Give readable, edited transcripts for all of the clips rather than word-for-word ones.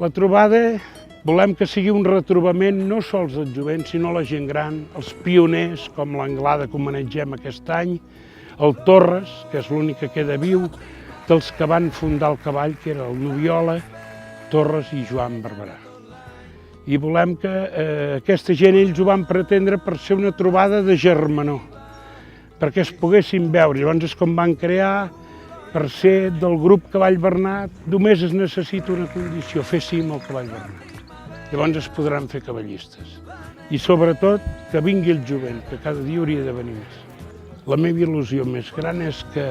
La trobada volem que sigui un retrobament no sols del jovent, sinó la gent gran, els pioners, com l'Anglada que homenatgem aquest any, el Torres, que és l'únic que queda viu, dels que van fundar el cavall, que era el Nubiola, Torres i Joan Barberà. I volem que aquesta gent, ells ho van pretendre per ser una trobada de germanor, perquè es poguessin veure. Llavors és com van crear, per ser del grup Cavall Bernat, només es necessita una condició, fer cim al Cavall Bernat. Llavors es podran fer cavallistes. I sobretot que vingui el jovent, que cada dia hauria de venir més. La meva il·lusió més gran és que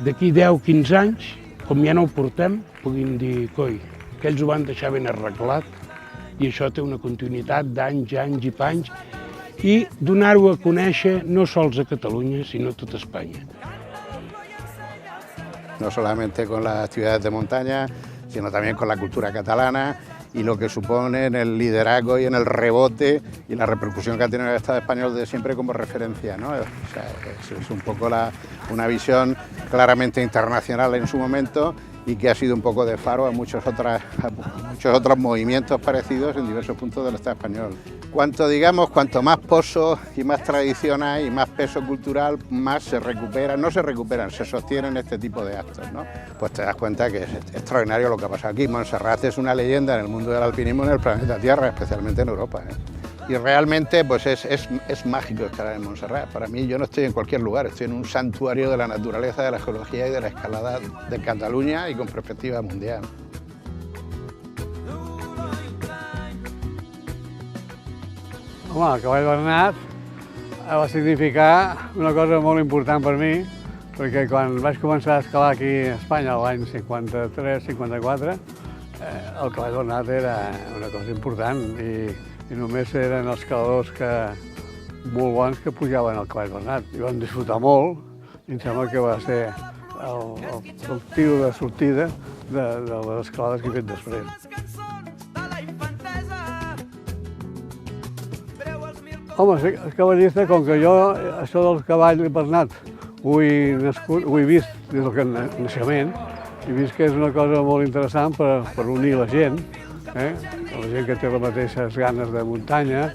d'aquí 10-15 anys, com ja no ho portem, puguin dir, coi, que ells ho van deixar ben arreglat i això té una continuïtat d'anys, anys i panys i donar-ho a conèixer no sols a Catalunya, sinó a tot Espanya. No solamente con las actividades de montaña, sino también con la cultura catalana y lo que supone en el liderazgo y en el rebote y la repercusión que ha tenido el Estado español de siempre como referencia, ¿no? O sea, es un poco una visión claramente internacional en su momento y que ha sido un poco de faro a muchos otros movimientos parecidos en diversos puntos del Estado español. Cuanto más pozo y más tradición hay y más peso cultural, más se recuperan, no se recuperan, se sostienen este tipo de actos, ¿no? Pues te das cuenta que es extraordinario lo que ha pasado aquí. Montserrat es una leyenda en el mundo del alpinismo en el planeta Tierra, especialmente en Europa, ¿eh? Y realmente pues es mágico escalar en Montserrat. Para mí, yo no estoy en cualquier lugar, estoy en un santuario de la naturaleza, de la geología y de la escalada de Cataluña y con perspectiva mundial. Home, el Cavall Bernat va significar una cosa molt important per mi, perquè quan vaig començar a escalar aquí a Espanya l'any 53-54, el Cavall Bernat era una cosa important i només eren els escaladors molt bons que pujaven al Cavall Bernat. I vam disfrutar molt i em sembla que va ser el tiro de sortida de les escalades que he fet després. Home, ser cavallista, com que jo això del Cavall Bernat ho he vist des del naixement, he vist que és una cosa molt interessant per unir la gent, la gent que té les mateixes ganes de muntanya,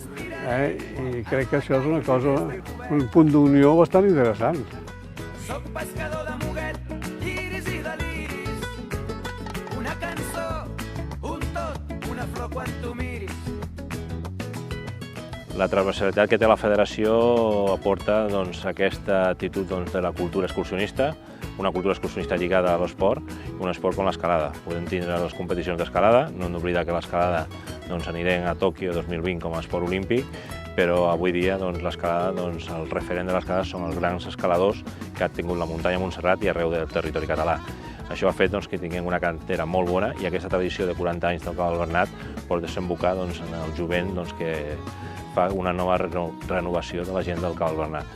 i crec que això és una cosa, un punt d'unió bastant interessant. Soc pescador de Muguet, iris i deliris, una cançó, un tot, una flor quan tu miris. La transversalitat que té la federació aporta aquesta actitud de la cultura excursionista, una cultura excursionista lligada a l'esport i un esport com l'escalada. Podem tindre les competicions d'escalada, no hem d'oblidar que l'escalada anirem a Tòquio 2020 com a esport olímpic, però avui dia l'escalada, el referent de l'escalada són els grans escaladors que ha tingut la muntanya Montserrat i arreu del territori català. Això ha fet que tinguem una cantera molt bona i aquesta tradició de 40 anys del Cavall Bernat pot desembocar en el jovent que fa una nova renovació de la gent del Cavall Bernat.